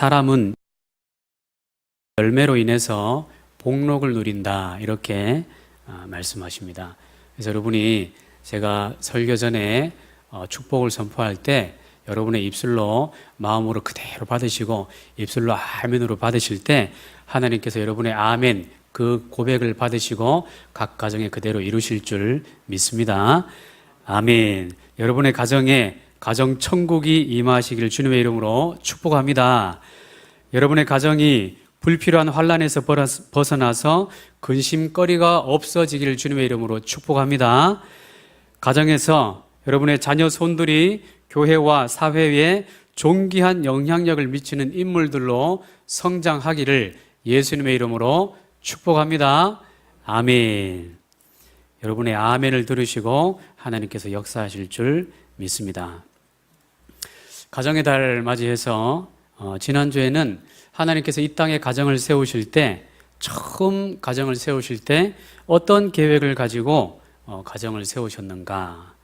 사람은 열매로 인해서 복록을 누린다, 이렇게 말씀하십니다. 그래서 여러분이 제가 설교 전에 축복을 선포할 때 여러분의 입술로 마음으로 그대로 받으시고 입술로 아멘으로 받으실 때 하나님께서 여러분의 아멘, 그 고백을 받으시고 각 가정에 그대로 이루실 줄 믿습니다. 아멘. 여러분의 가정에 가정 천국이 임하시길 주님의 이름으로 축복합니다. 여러분의 가정이 불필요한 환난에서 벗어나서 근심거리가 없어지기를 주님의 이름으로 축복합니다. 가정에서 여러분의 자녀 손들이 교회와 사회에 존귀한 영향력을 미치는 인물들로 성장하기를 예수님의 이름으로 축복합니다. 아멘. 여러분의 아멘을 들으시고 하나님께서 역사하실 줄 믿습니다. 가정의 달 맞이해서 지난주에는 하나님께서 이 땅에 가정을 세우실 때, 처음 가정을 세우실 때 어떤 계획을 가지고 가정을 세우셨는가,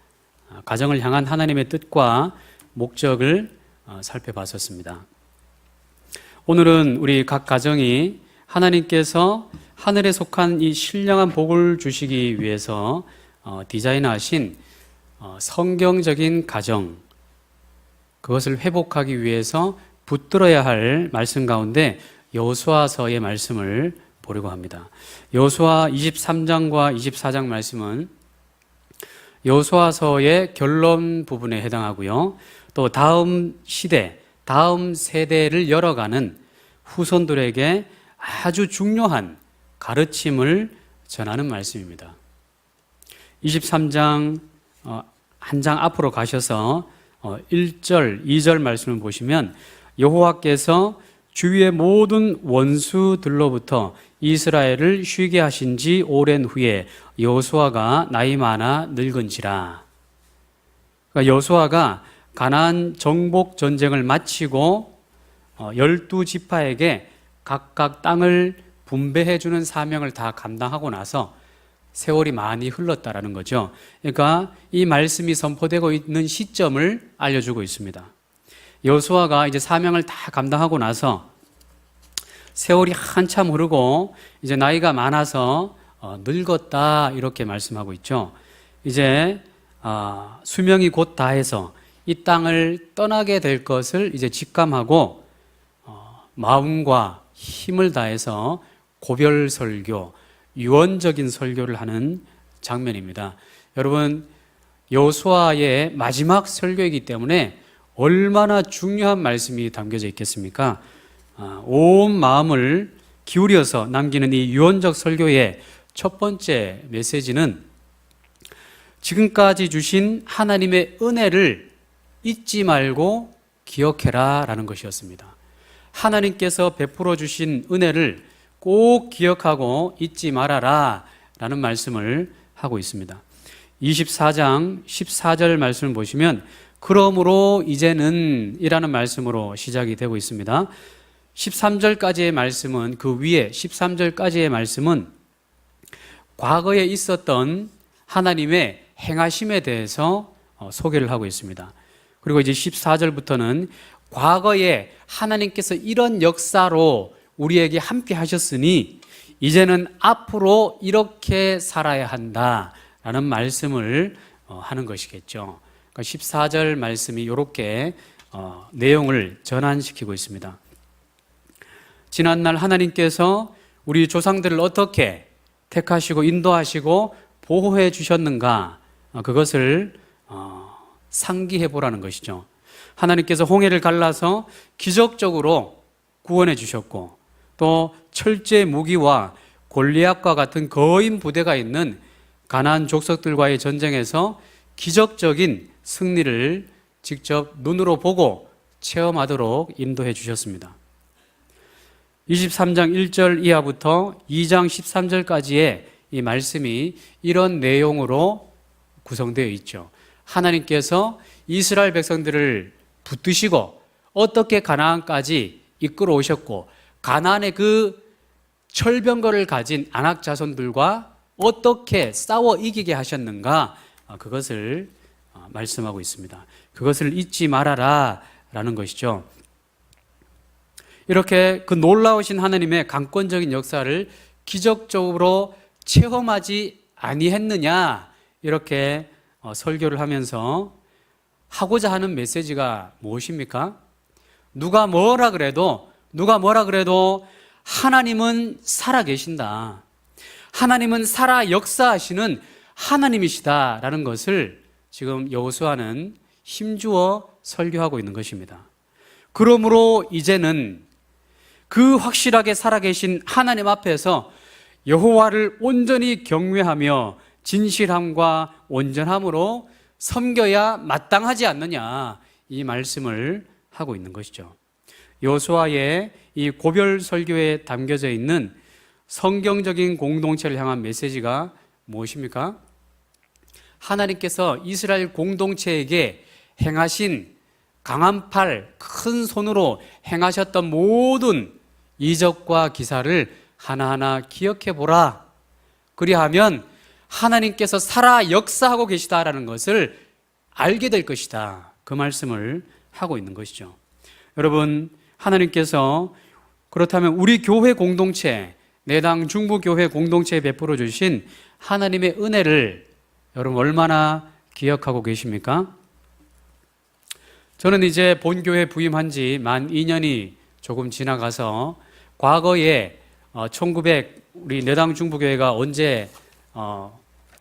가정을 향한 하나님의 뜻과 목적을 살펴봤었습니다. 오늘은 우리 각 가정이 하나님께서 하늘에 속한 이 신령한 복을 주시기 위해서 디자인하신 성경적인 가정, 그것을 회복하기 위해서 붙들어야 할 말씀 가운데 여호수아서의 말씀을 보려고 합니다. 여호수아 23장과 24장 말씀은 여호수아서의 결론 부분에 해당하고요. 또 다음 시대, 다음 세대를 열어가는 후손들에게 아주 중요한 가르침을 전하는 말씀입니다. 23장 한 장 앞으로 가셔서 1절, 2절 말씀을 보시면 여호와께서 주위의 모든 원수들로부터 이스라엘을 쉬게 하신 지 오랜 후에 여호수아가 나이 많아 늙은지라. 그러니까 여호수아가 가나안 정복 전쟁을 마치고 12지파에게 각각 땅을 분배해 주는 사명을 다 감당하고 나서 세월이 많이 흘렀다라는 거죠. 그러니까 이 말씀이 선포되고 있는 시점을 알려주고 있습니다. 여호수아가 이제 사명을 다 감당하고 나서 세월이 한참 흐르고 이제 나이가 많아서 늙었다, 이렇게 말씀하고 있죠. 이제 수명이 곧 다해서 이 땅을 떠나게 될 것을 이제 직감하고 마음과 힘을 다해서 고별 설교, 유언적인 설교를 하는 장면입니다. 여러분, 여호수아의 마지막 설교이기 때문에 얼마나 중요한 말씀이 담겨져 있겠습니까? 온 마음을 기울여서 남기는 이 유언적 설교의 첫 번째 메시지는 지금까지 주신 하나님의 은혜를 잊지 말고 기억해라 라는 것이었습니다. 하나님께서 베풀어 주신 은혜를 꼭 기억하고 잊지 말아라 라는 말씀을 하고 있습니다. 24장 14절 말씀을 보시면 그러므로 이제는 이라는 말씀으로 시작이 되고 있습니다. 13절까지의 말씀은, 그 위에 13절까지의 말씀은 과거에 있었던 하나님의 행하심에 대해서 소개를 하고 있습니다. 그리고 이제 14절부터는 과거에 하나님께서 이런 역사로 우리에게 함께 하셨으니 이제는 앞으로 이렇게 살아야 한다라는 말씀을 하는 것이겠죠. 그러니까 14절 말씀이 이렇게 내용을 전환시키고 있습니다. 지난날 하나님께서 우리 조상들을 어떻게 택하시고 인도하시고 보호해 주셨는가, 그것을 상기해 보라는 것이죠. 하나님께서 홍해를 갈라서 기적적으로 구원해 주셨고, 또 철제 무기와 골리앗과 같은 거인 부대가 있는 가나안 족속들과의 전쟁에서 기적적인 승리를 직접 눈으로 보고 체험하도록 인도해 주셨습니다. 23장 1절 이하부터 2장 13절까지의 이 말씀이 이런 내용으로 구성되어 있죠. 하나님께서 이스라엘 백성들을 붙드시고 어떻게 가나안까지 이끌어 오셨고, 가나안의 그 철병거를 가진 아낙 자손들과 어떻게 싸워 이기게 하셨는가, 그것을 말씀하고 있습니다. 그것을 잊지 말아라 라는 것이죠. 이렇게 그 놀라우신 하나님의 강권적인 역사를 기적적으로 체험하지 아니했느냐, 이렇게 설교를 하면서 하고자 하는 메시지가 무엇입니까? 누가 뭐라 그래도 하나님은 살아계신다, 하나님은 살아 역사하시는 하나님이시다라는 것을 지금 여호수아는 힘주어 설교하고 있는 것입니다. 그러므로 이제는 그 확실하게 살아계신 하나님 앞에서 여호와를 온전히 경외하며 진실함과 온전함으로 섬겨야 마땅하지 않느냐, 이 말씀을 하고 있는 것이죠. 여호수아의 이 고별 설교에 담겨져 있는 성경적인 공동체를 향한 메시지가 무엇입니까? 하나님께서 이스라엘 공동체에게 행하신 강한 팔, 큰 손으로 행하셨던 모든 이적과 기사를 하나하나 기억해 보라. 그리하면 하나님께서 살아 역사하고 계시다라는 것을 알게 될 것이다, 그 말씀을 하고 있는 것이죠. 여러분, 하나님께서 그렇다면 우리 교회 공동체, 내당 중부교회 공동체에 베풀어 주신 하나님의 은혜를 여러분 얼마나 기억하고 계십니까? 저는 이제 본교회 부임한 지 만 2년이 조금 지나가서 과거에 우리 내당 중부교회가 언제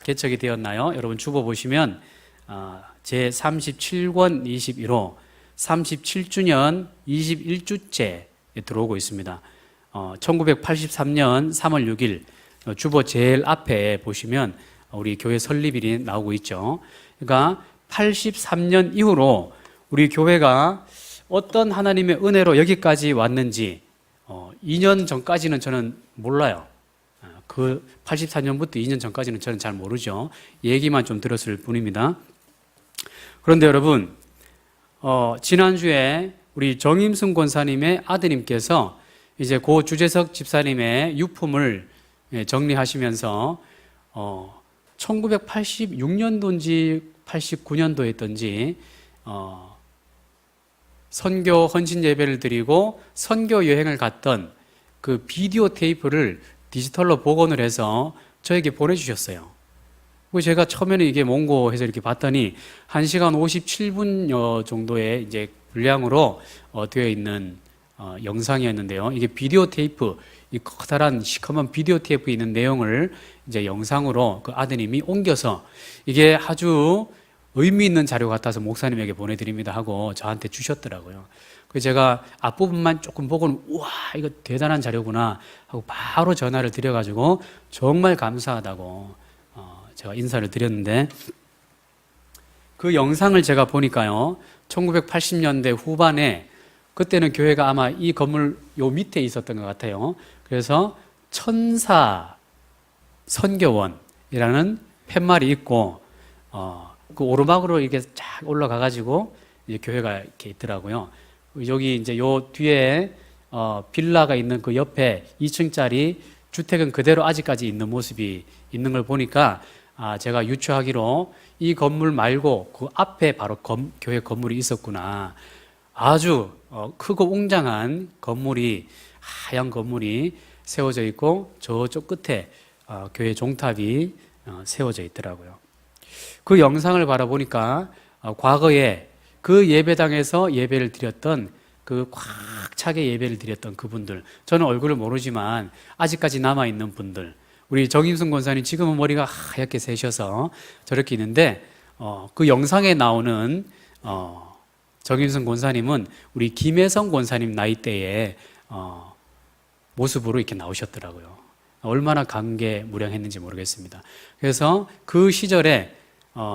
개척이 되었나요? 여러분 주보 보시면 제 37권 21호 37주년 21주째에 들어오고 있습니다. 1983년 3월 6일 주보 제일 앞에 보시면 우리 교회 설립일이 나오고 있죠. 그러니까 83년 이후로 우리 교회가 어떤 하나님의 은혜로 여기까지 왔는지 2년 전까지는 저는 몰라요. 그 84년부터 2년 전까지는 저는 잘 모르죠. 얘기만 좀 들었을 뿐입니다. 그런데 여러분, 지난주에 우리 정임승 권사님의 아드님께서 이제 고 주재석 집사님의 유품을 정리하시면서 1986년도인지 89년도였던지 선교 헌신 예배를 드리고 선교 여행을 갔던 그 비디오 테이프를 디지털로 복원을 해서 저에게 보내주셨어요. 제가 처음에는 이게 뭔고 해서 이렇게 봤더니 1시간 57분 정도의 이제 분량으로 되어 있는 영상이었는데요. 이게 비디오 테이프, 이 커다란 시커먼 비디오 테이프에 있는 내용을 이제 영상으로 그 아드님이 옮겨서 이게 아주 의미 있는 자료 같아서 목사님에게 보내드립니다 하고 저한테 주셨더라고요. 그래서 제가 앞부분만 조금 보고는 우와, 이거 대단한 자료구나 하고 바로 전화를 드려가지고 정말 감사하다고 제가 인사를 드렸는데, 그 영상을 제가 보니까요, 1980년대 후반에 그때는 교회가 아마 이 건물 요 밑에 있었던 것 같아요. 그래서 천사 선교원이라는 팻말이 있고 그 오르막으로 이렇게 쫙 올라가가지고 이제 교회가 이렇게 있더라고요. 여기 이제 요 뒤에 빌라가 있는 그 옆에 2층짜리 주택은 그대로 아직까지 있는 모습이 있는 걸 보니까 제가 유추하기로 이 건물 말고 그 앞에 바로 교회 건물이 있었구나. 아주 크고 웅장한 건물이, 하얀 건물이 세워져 있고 저쪽 끝에 교회 종탑이 세워져 있더라고요. 그 영상을 바라보니까 과거에 그 예배당에서 예배를 드렸던 그 꽉 차게 예배를 드렸던 그분들, 저는 얼굴을 모르지만 아직까지 남아있는 분들, 우리 정임승 권사님 지금은 머리가 하얗게 새셔서 저렇게 있는데 그 영상에 나오는 정임승 권사님은 우리 김혜성 권사님 나이대의 모습으로 이렇게 나오셨더라고요. 얼마나 감개무량했는지 모르겠습니다. 그래서 그 시절에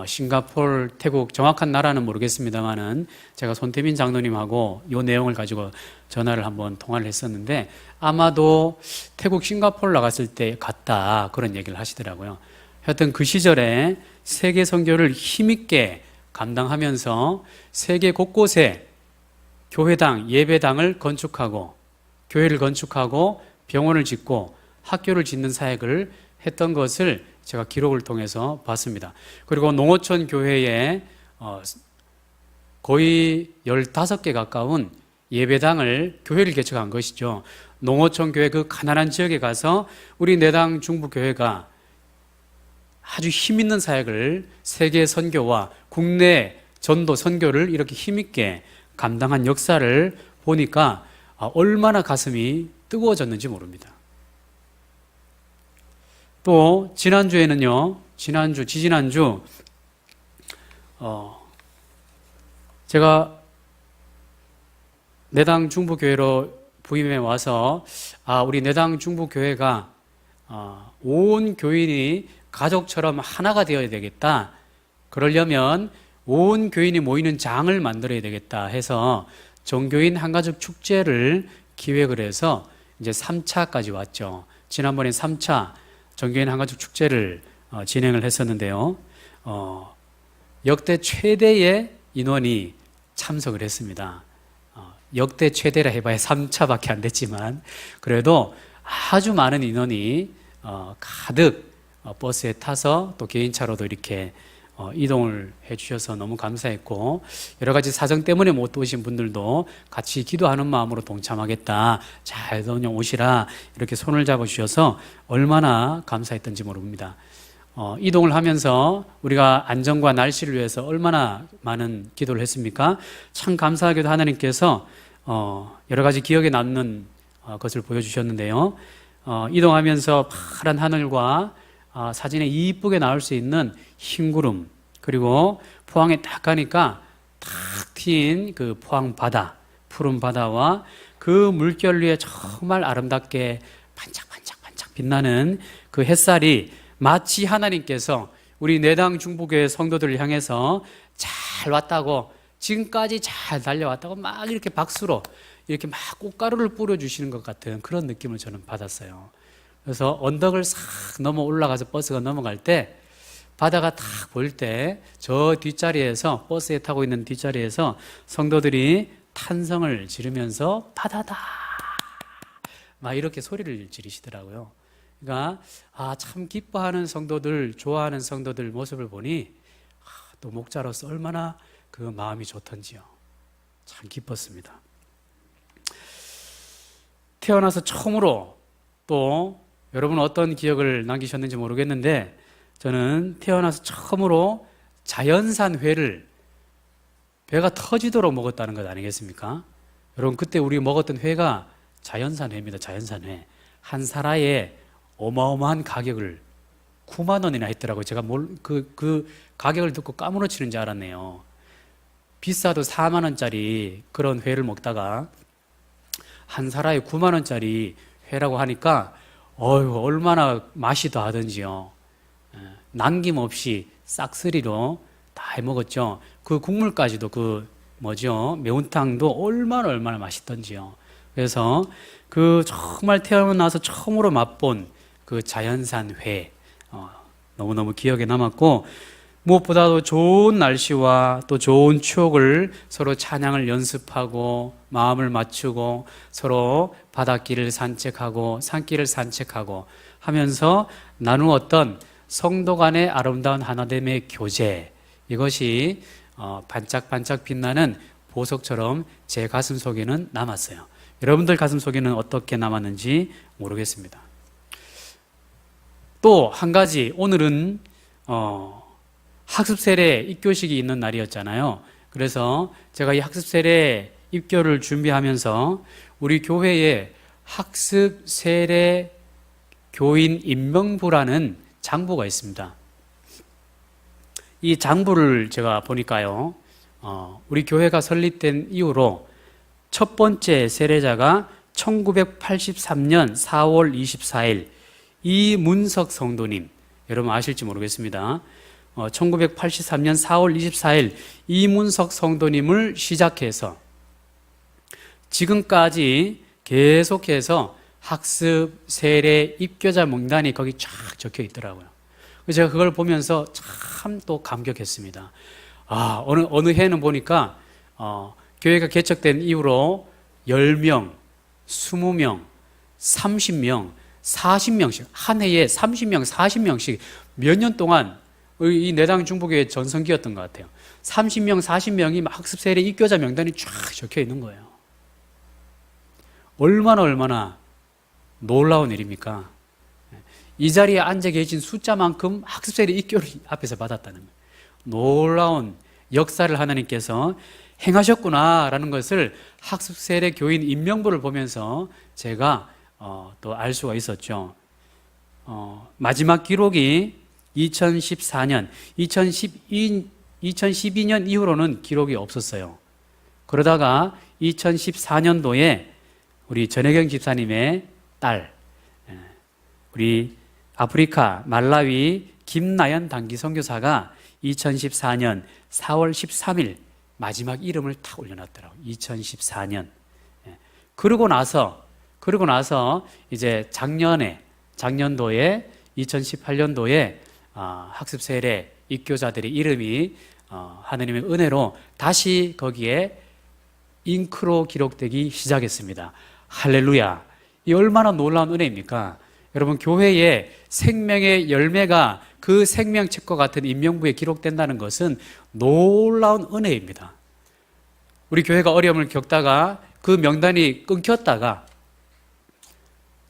싱가포르, 태국, 정확한 나라는 모르겠습니다만은 제가 손태민 장로님하고 이 내용을 가지고 전화를 한번 통화를 했었는데 아마도 태국, 싱가포르 나갔을 때 갔다, 그런 얘기를 하시더라고요. 하여튼 그 시절에 세계 선교를 힘있게 감당하면서 세계 곳곳에 교회당, 예배당을 건축하고 교회를 건축하고 병원을 짓고 학교를 짓는 사역을 했던 것을 제가 기록을 통해서 봤습니다. 그리고 농어촌 교회에 거의 15개 가까운 예배당을 교회를 개척한 것이죠. 농어촌 교회 그 가난한 지역에 가서 우리 내당 중부교회가 아주 힘 있는 사역을 세계 선교와 국내 전도 선교를 이렇게 힘있게 감당한 역사를 보니까 얼마나 가슴이 뜨거워졌는지 모릅니다. 또 지난주에는요, 지지난주 제가 내당 중부교회로 부임해 와서 우리 내당 중부교회가 온 교인이 가족처럼 하나가 되어야 되겠다. 그러려면 온 교인이 모이는 장을 만들어야 되겠다 해서 종교인 한가족 축제를 기획을 해서 이제 3차까지 왔죠. 지난번에 3차 종교인 한가족 축제를 진행을 했었는데요. 역대 최대의 인원이 참석을 했습니다. 역대 최대라 해봐야 3차밖에 안 됐지만 그래도 아주 많은 인원이 가득 버스에 타서 또 개인차로도 이렇게 이동을 해주셔서 너무 감사했고, 여러 가지 사정 때문에 못 오신 분들도 같이 기도하는 마음으로 동참하겠다, 잘 오시라 이렇게 손을 잡아주셔서 얼마나 감사했던지 모릅니다. 이동을 하면서 우리가 안전과 날씨를 위해서 얼마나 많은 기도를 했습니까? 참 감사하게도 하나님께서 여러 가지 기억에 남는 것을 보여주셨는데요. 이동하면서 파란 하늘과 사진에 이쁘게 나올 수 있는 흰 구름, 그리고 포항에 딱 가니까 탁 트인 그 포항 바다, 푸른 바다와 그 물결 위에 정말 아름답게 반짝반짝반짝 빛나는 그 햇살이 마치 하나님께서 우리 내당 중부교회 성도들을 향해서 잘 왔다고, 지금까지 잘 달려왔다고 막 이렇게 박수로 이렇게 막 꽃가루를 뿌려주시는 것 같은 그런 느낌을 저는 받았어요. 그래서 언덕을 싹 넘어 올라가서 버스가 넘어갈 때 바다가 딱 보일 때 저 뒷자리에서, 버스에 타고 있는 뒷자리에서 성도들이 탄성을 지르면서 바다다 막 이렇게 소리를 지르시더라고요. 그러니까 참 기뻐하는 성도들, 좋아하는 성도들 모습을 보니 또 목자로서 얼마나 그 마음이 좋던지요. 참 기뻤습니다. 태어나서 처음으로, 또 여러분은 어떤 기억을 남기셨는지 모르겠는데 저는 태어나서 처음으로 자연산 회를 배가 터지도록 먹었다는 것 아니겠습니까? 여러분, 그때 우리 먹었던 회가 자연산 회입니다. 자연산 회. 한 사라에 어마어마한 가격을 9만 원이나 했더라고요. 제가 그 가격을 듣고 까무러치는 줄 알았네요. 비싸도 4만 원짜리 그런 회를 먹다가 한 사라에 9만 원짜리 회라고 하니까 얼마나 맛이 더하던지요. 남김없이 싹쓸이로 다 해먹었죠. 그 국물까지도 매운탕도 얼마나 맛있던지요. 그래서 그 정말 태어나서 처음으로 맛본 그 자연산 회, 너무너무 기억에 남았고, 무엇보다도 좋은 날씨와 또 좋은 추억을 서로 찬양을 연습하고 마음을 맞추고 서로 바닷길을 산책하고 산길을 산책하고 하면서 나누었던 성도 간의 아름다운 하나됨의 교제, 이것이 반짝반짝 빛나는 보석처럼 제 가슴 속에는 남았어요. 여러분들 가슴 속에는 어떻게 남았는지 모르겠습니다. 또 한 가지, 오늘은 학습 세례 입교식이 있는 날이었잖아요. 그래서 제가 이 학습 세례 입교를 준비하면서 우리 교회에 학습 세례 교인 임명부라는 장부가 있습니다. 이 장부를 제가 보니까요, 우리 교회가 설립된 이후로 첫 번째 세례자가 1983년 4월 24일 이문석 성도님, 여러분 아실지 모르겠습니다. 1983년 4월 24일 이문석 성도님을 시작해서 지금까지 계속해서 학습 세례 입교자 명단이 거기 쫙 적혀 있더라고요. 제가 그걸 보면서 참 또 감격했습니다. 어느 해는 보니까 교회가 개척된 이후로 10명, 20명, 30명, 40명씩, 한 해에 30명, 40명씩 몇 년 동안 이 내당 중부교회 전성기였던 것 같아요. 30명, 40명이 학습 세례 입교자 명단이 쫙 적혀 있는 거예요. 얼마나 놀라운 일입니까? 이 자리에 앉아 계신 숫자만큼 학습세례 입교를 앞에서 받았다는 거예요. 놀라운 역사를 하나님께서 행하셨구나라는 것을 학습세례 교인 임명부를 보면서 제가 또 알 수가 있었죠. 마지막 기록이 2014년, 2012년 이후로는 기록이 없었어요. 그러다가 2014년도에 우리 전혜경 집사님의 딸, 우리 아프리카 말라위 김나연 단기 선교사가 2014년 4월 13일 마지막 이름을 탁 올려놨더라고요. 2014년. 그러고 나서 이제 작년도에 2018년도에 학습 세례 입교자들의 이름이 하느님의 은혜로 다시 거기에 잉크로 기록되기 시작했습니다. 할렐루야. 이 얼마나 놀라운 은혜입니까? 여러분, 교회의 생명의 열매가 그 생명책과 같은 임명부에 기록된다는 것은 놀라운 은혜입니다. 우리 교회가 어려움을 겪다가 그 명단이 끊겼다가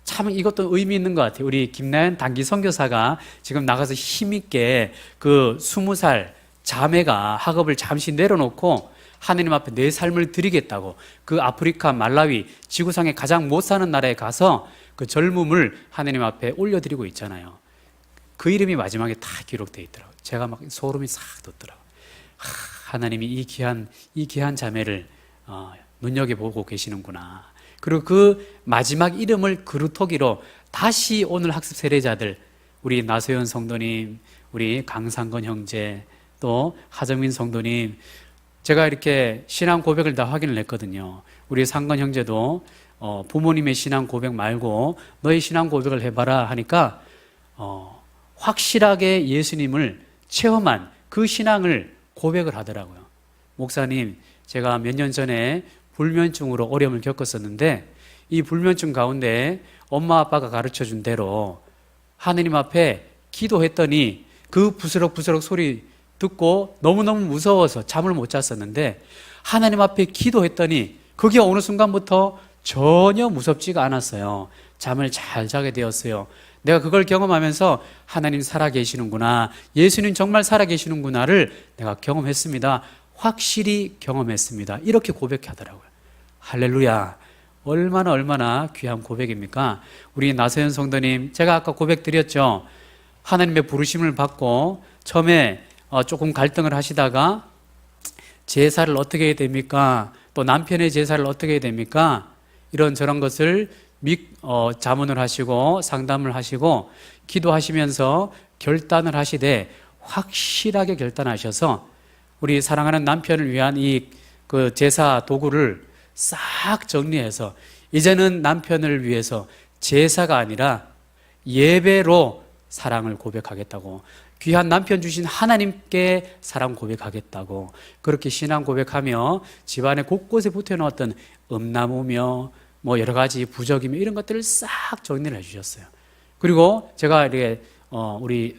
참 이것도 의미 있는 것 같아요. 우리 김나연 단기 선교사가 지금 나가서 힘있게 그 20살 자매가 학업을 잠시 내려놓고 하느님 앞에 내 삶을 드리겠다고 그 아프리카 말라위 지구상에 가장 못 사는 나라에 가서 그 젊음을 하느님 앞에 올려드리고 있잖아요. 그 이름이 마지막에 다 기록되어 있더라고요. 제가 막 소름이 싹 돋더라고요. 하나님이 이 귀한 자매를 눈여겨보고 계시는구나. 그리고 그 마지막 이름을 그루터기로 다시 오늘 학습 세례자들, 우리 나소연 성도님, 우리 강상건 형제, 또 하정민 성도님, 제가 이렇게 신앙 고백을 다 확인을 했거든요. 우리 상건 형제도 부모님의 신앙 고백 말고 너의 신앙 고백을 해봐라 하니까 확실하게 예수님을 체험한 그 신앙을 고백을 하더라고요. 목사님, 제가 몇 년 전에 불면증으로 어려움을 겪었었는데 이 불면증 가운데 엄마 아빠가 가르쳐준 대로 하느님 앞에 기도했더니 그 부스럭부스럭 소리 듣고 너무너무 무서워서 잠을 못 잤었는데 하나님 앞에 기도했더니 그게 어느 순간부터 전혀 무섭지가 않았어요. 잠을 잘 자게 되었어요. 내가 그걸 경험하면서 하나님 살아계시는구나, 예수님 정말 살아계시는구나를 내가 경험했습니다. 확실히 경험했습니다. 이렇게 고백하더라고요. 할렐루야. 얼마나 귀한 고백입니까? 우리 나서연 성도님, 제가 아까 고백 드렸죠. 하나님의 부르심을 받고 처음에 조금 갈등을 하시다가 제사를 어떻게 해야 됩니까? 또 남편의 제사를 어떻게 해야 됩니까? 이런저런 것을 자문을 하시고 상담을 하시고 기도하시면서 결단을 하시되 확실하게 결단하셔서 우리 사랑하는 남편을 위한 그 제사 도구를 싹 정리해서 이제는 남편을 위해서 제사가 아니라 예배로 사랑을 고백하겠다고, 귀한 남편 주신 하나님께 사랑 고백하겠다고, 그렇게 신앙 고백하며 집안의 곳곳에 붙여놓았던 음란무며 뭐 여러 가지 부적이며 이런 것들을 싹 정리를 해주셨어요. 그리고 제가 이렇게 우리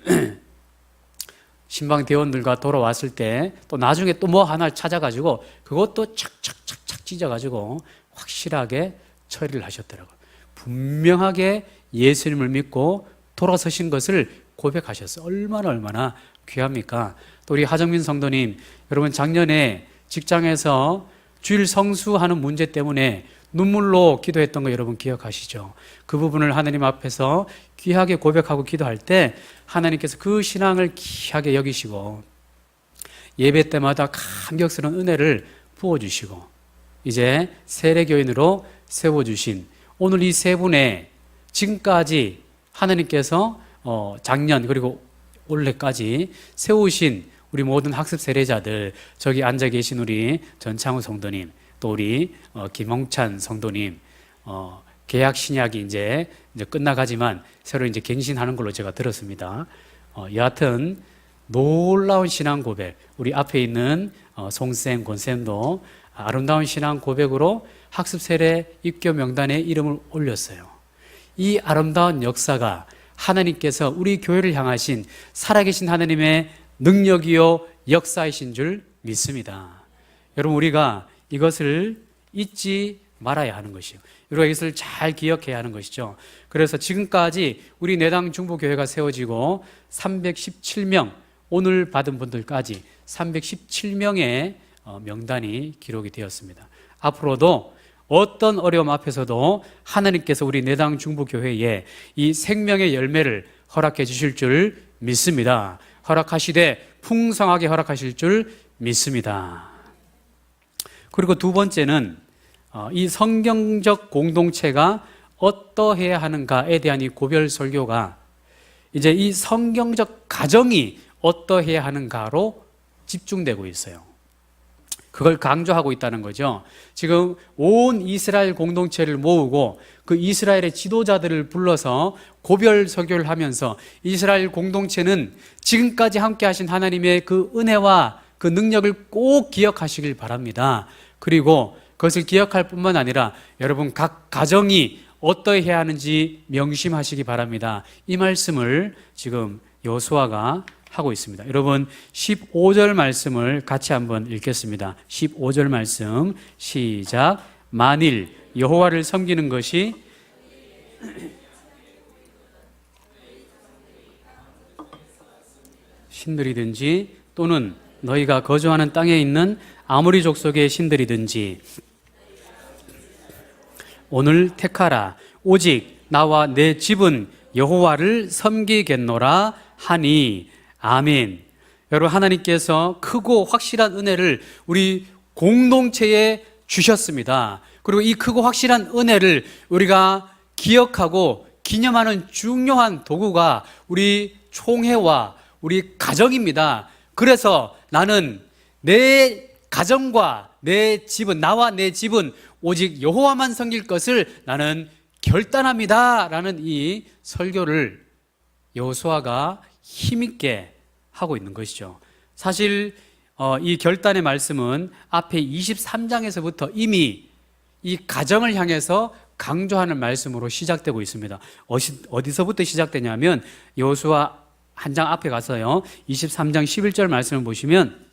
신방 대원들과 돌아왔을 때 또 나중에 또 뭐 하나 찾아가지고 그것도 착착착착 찢어가지고 확실하게 처리를 하셨더라고요. 분명하게 예수님을 믿고 돌아서신 것을 고백하셨어요. 얼마나 귀합니까? 또 우리 하정민 성도님, 여러분 작년에 직장에서 주일 성수하는 문제 때문에 눈물로 기도했던 거 여러분 기억하시죠? 그 부분을 하나님 앞에서 귀하게 고백하고 기도할 때 하나님께서 그 신앙을 귀하게 여기시고 예배 때마다 감격스러운 은혜를 부어주시고 이제 세례교인으로 세워주신 오늘 이 세 분의 지금까지 하나님께서 작년 그리고 올해까지 세우신 우리 모든 학습 세례자들, 저기 앉아 계신 우리 전창우 성도님, 또 우리 김홍찬 성도님, 계약 신약이 이제 끝나가지만 새로 이제 갱신하는 걸로 제가 들었습니다. 여하튼 놀라운 신앙 고백, 우리 앞에 있는 송쌤, 권쌤도 아름다운 신앙 고백으로 학습 세례 입교 명단에 이름을 올렸어요. 이 아름다운 역사가 하나님께서 우리 교회를 향하신 살아계신 하나님의 능력이요 역사이신 줄 믿습니다. 여러분, 우리가 이것을 잊지 말아야 하는 것이요. 우리가 이것을 잘 기억해야 하는 것이죠. 그래서 지금까지 우리 내당 중보교회가 세워지고 317명, 오늘 받은 분들까지 317명의 명단이 기록이 되었습니다. 앞으로도 어떤 어려움 앞에서도 하나님께서 우리 내당 중보교회에 이 생명의 열매를 허락해 주실 줄 믿습니다. 허락하시되 풍성하게 허락하실 줄 믿습니다. 그리고 두 번째는 이 성경적 공동체가 어떠해야 하는가에 대한 이 고별 설교가 이제 이 성경적 가정이 어떠해야 하는가로 집중되고 있어요. 그걸 강조하고 있다는 거죠. 지금 온 이스라엘 공동체를 모으고 그 이스라엘의 지도자들을 불러서 고별 설교를 하면서 이스라엘 공동체는 지금까지 함께 하신 하나님의 그 은혜와 그 능력을 꼭 기억하시길 바랍니다. 그리고 그것을 기억할 뿐만 아니라 여러분 각 가정이 어떠해야 하는지 명심하시기 바랍니다. 이 말씀을 지금 여호수아가 하고 있습니다. 여러분 15절 말씀을 같이 한번 읽겠습니다. 15절 말씀 시작. 만일 여호와를 섬기는 것이 신들이든지 또는 너희가 거주하는 땅에 있는 아모리 족속의 신들이든지 오늘 택하라. 오직 나와 내 집은 여호와를 섬기겠노라 하니. 아멘. 여러분 하나님께서 크고 확실한 은혜를 우리 공동체에 주셨습니다. 그리고 이 크고 확실한 은혜를 우리가 기억하고 기념하는 중요한 도구가 우리 총회와 우리 가정입니다. 그래서 나는 내 가정과 내 집은, 나와 내 집은 오직 여호와만 섬길 것을 나는 결단합니다 라는 이 설교를 여호수아가 힘있게 하고 있는 것이죠. 사실 이 결단의 말씀은 앞에 23장에서부터 이미 이 가정을 향해서 강조하는 말씀으로 시작되고 있습니다. 어디서부터 시작되냐면 여호수아 한 장 앞에 가서요 23장 11절 말씀을 보시면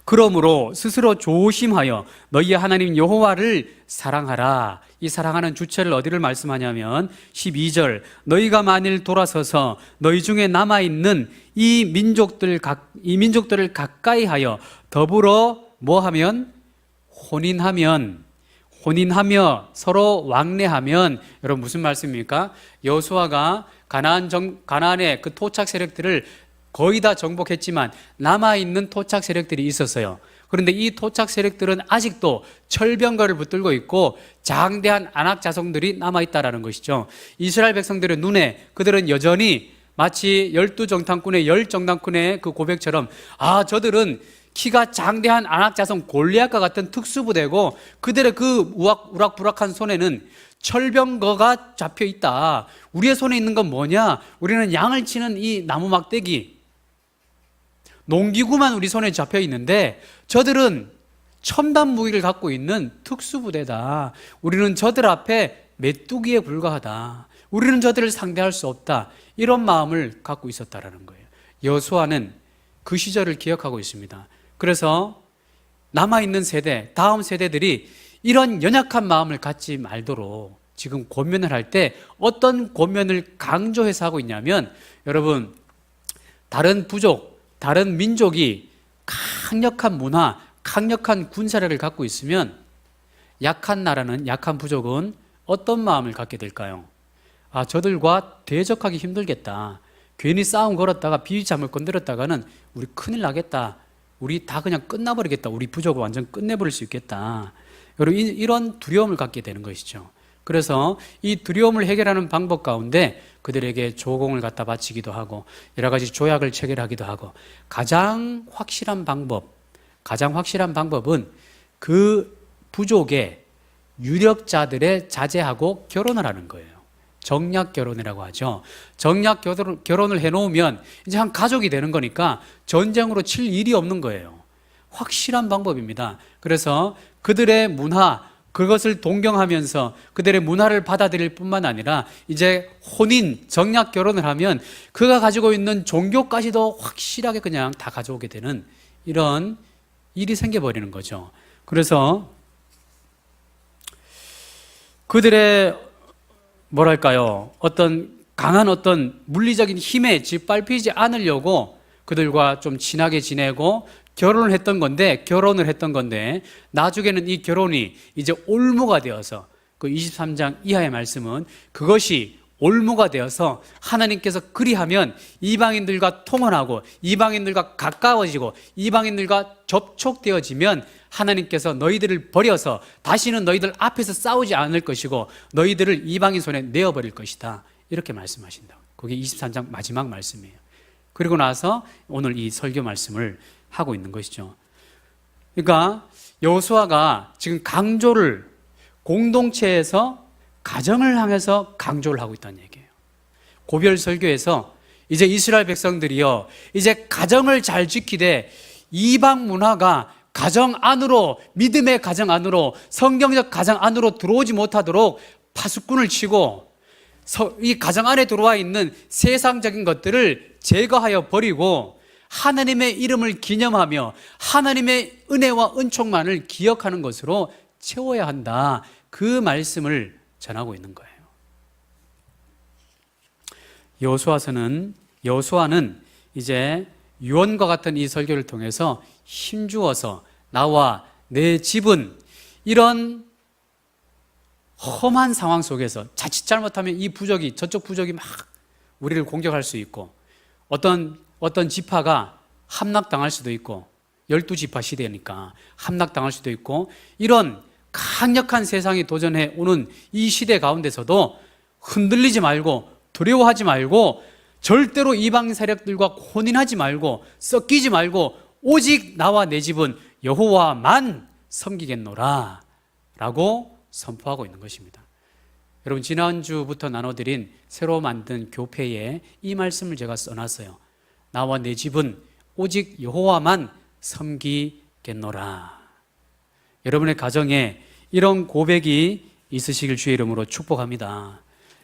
그러므로 스스로 조심하여 너희의 하나님 여호와를 사랑하라. 이 사랑하는 주체를 어디를 말씀하냐면 12절 너희가 만일 돌아서서 너희 중에 남아있는 이 민족들을 가까이 하여 더불어 뭐하면 혼인하며 서로 왕래하면 여러분 무슨 말씀입니까? 여호수아가 가나안의 그 토착 세력들을 거의 다 정복했지만 남아있는 토착 세력들이 있었어요. 그런데 이 토착 세력들은 아직도 철병거를 붙들고 있고 장대한 안악 자손들이 남아있다라는 것이죠. 이스라엘 백성들의 눈에 그들은 여전히 마치 12정탐꾼의 10정탐꾼의 그 고백처럼 저들은 키가 장대한 안악 자손 골리앗과 같은 특수부대고 그들의 그 우락부락한 손에는 철병거가 잡혀 있다. 우리의 손에 있는 건 뭐냐? 우리는 양을 치는 이 나무 막대기 농기구만 우리 손에 잡혀 있는데 저들은 첨단 무기를 갖고 있는 특수부대다. 우리는 저들 앞에 메뚜기에 불과하다. 우리는 저들을 상대할 수 없다. 이런 마음을 갖고 있었다라는 거예요. 여호수아는 그 시절을 기억하고 있습니다. 그래서 남아있는 세대, 다음 세대들이 이런 연약한 마음을 갖지 말도록 지금 권면을 할 때 어떤 권면을 강조해서 하고 있냐면 여러분 다른 부족, 다른 민족이 강력한 문화, 강력한 군사력을 갖고 있으면 약한 나라는, 약한 부족은 어떤 마음을 갖게 될까요? 저들과 대적하기 힘들겠다. 괜히 싸움 걸었다가 비비참을 건드렸다가는 우리 큰일 나겠다. 우리 다 그냥 끝나버리겠다. 우리 부족을 완전 끝내버릴 수 있겠다. 여러분 이런 두려움을 갖게 되는 것이죠. 그래서 이 두려움을 해결하는 방법 가운데 그들에게 조공을 갖다 바치기도 하고 여러 가지 조약을 체결하기도 하고 가장 확실한 방법은 그 부족의 유력자들의 자제하고 결혼을 하는 거예요. 정략 결혼이라고 하죠. 정략 결혼을 해놓으면 이제 한 가족이 되는 거니까 전쟁으로 칠 일이 없는 거예요. 확실한 방법입니다. 그래서 그들의 문화, 그것을 동경하면서 그들의 문화를 받아들일 뿐만 아니라 이제 혼인, 정략 결혼을 하면 그가 가지고 있는 종교까지도 확실하게 그냥 다 가져오게 되는 이런 일이 생겨버리는 거죠. 그래서 그들의 뭐랄까요? 어떤 강한 어떤 물리적인 힘에 짓밟히지 않으려고 그들과 좀 친하게 지내고 결혼을 했던 건데 나중에는 이 결혼이 이제 올무가 되어서 그 23장 이하의 말씀은 그것이 올무가 되어서 하나님께서 그리하면 이방인들과 통혼하고 이방인들과 가까워지고 이방인들과 접촉되어지면 하나님께서 너희들을 버려서 다시는 너희들 앞에서 싸우지 않을 것이고 너희들을 이방인 손에 내어버릴 것이다. 이렇게 말씀하신다고. 그게 23장 마지막 말씀이에요. 그리고 나서 오늘 이 설교 말씀을 하고 있는 것이죠. 그러니까 여호수아가 지금 강조를 공동체에서 가정을 향해서 강조를 하고 있다는 얘기예요. 고별 설교에서 이제 이스라엘 백성들이요, 이제 가정을 잘 지키되 이방 문화가 가정 안으로, 믿음의 가정 안으로, 성경적 가정 안으로 들어오지 못하도록 파수꾼을 치고 이 가정 안에 들어와 있는 세상적인 것들을 제거하여 버리고 하나님의 이름을 기념하며 하나님의 은혜와 은총만을 기억하는 것으로 채워야 한다. 그 말씀을 전하고 있는 거예요. 여호수아는 이제 유언과 같은 이 설교를 통해서 힘주어서 나와 내 집은 이런 험한 상황 속에서 자칫 잘못하면 이 부족이 저쪽 부족이 막 우리를 공격할 수 있고 어떤 지파가 함락당할 수도 있고 12지파 시대니까 함락당할 수도 있고 이런 강력한 세상이 도전해 오는 이 시대 가운데서도 흔들리지 말고 두려워하지 말고 절대로 이방 세력들과 혼인하지 말고 섞이지 말고 오직 나와 내 집은 여호와만 섬기겠노라 라고 선포하고 있는 것입니다. 여러분, 지난주부터 나눠드린 새로 만든 교패에 이 말씀을 제가 써놨어요. 나와 내 집은 오직 여호와만 섬기겠노라. 여러분의 가정에 이런 고백이 있으시길 주의 이름으로 축복합니다.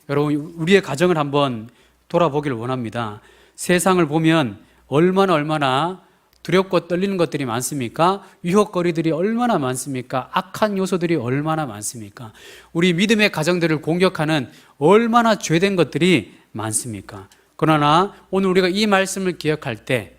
여러분, 우리의 가정을 한번 돌아보기를 원합니다. 세상을 보면 얼마나 두렵고 떨리는 것들이 많습니까? 유혹거리들이 얼마나 많습니까? 악한 요소들이 얼마나 많습니까? 우리 믿음의 가정들을 공격하는 얼마나 죄된 것들이 많습니까? 그러나 오늘 우리가 이 말씀을 기억할 때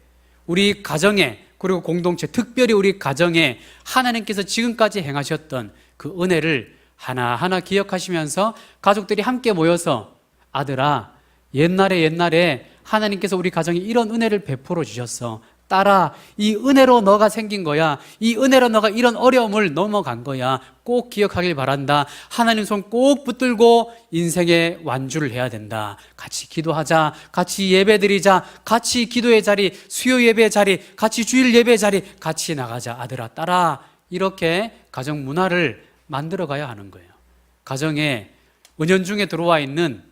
우리 가정에, 그리고 공동체, 특별히 우리 가정에 하나님께서 지금까지 행하셨던 그 은혜를 하나하나 기억하시면서 가족들이 함께 모여서 아들아, 옛날에 하나님께서 우리 가정에 이런 은혜를 베풀어 주셨어. 딸아, 이 은혜로 너가 생긴 거야. 이 은혜로 너가 이런 어려움을 넘어간 거야. 꼭 기억하길 바란다. 하나님 손 꼭 붙들고 인생의 완주를 해야 된다. 같이 기도하자. 같이 예배드리자. 같이 기도의 자리, 수요 예배의 자리, 같이 주일 예배의 자리 같이 나가자. 아들아, 딸아, 이렇게 가정 문화를 만들어 가야 하는 거예요. 가정에 은연중에 들어와 있는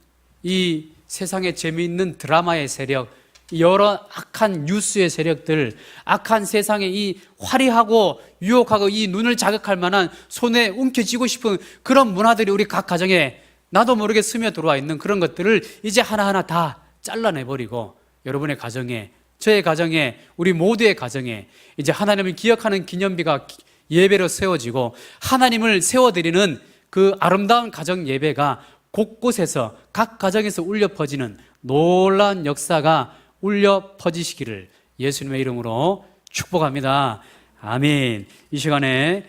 이 세상에 재미있는 드라마의 세력, 여러 악한 뉴스의 세력들, 악한 세상의 이 화려하고 유혹하고 이 눈을 자극할 만한 손에 움켜쥐고 싶은 그런 문화들이 우리 각 가정에 나도 모르게 스며 들어와 있는 그런 것들을 이제 하나하나 다 잘라내버리고 여러분의 가정에, 저의 가정에, 우리 모두의 가정에 이제 하나님을 기억하는 기념비가 예배로 세워지고 하나님을 세워드리는 그 아름다운 가정 예배가 곳곳에서 각 가정에서 울려 퍼지는 놀라운 역사가 울려 퍼지시기를 예수님의 이름으로 축복합니다. 아멘. 이 시간에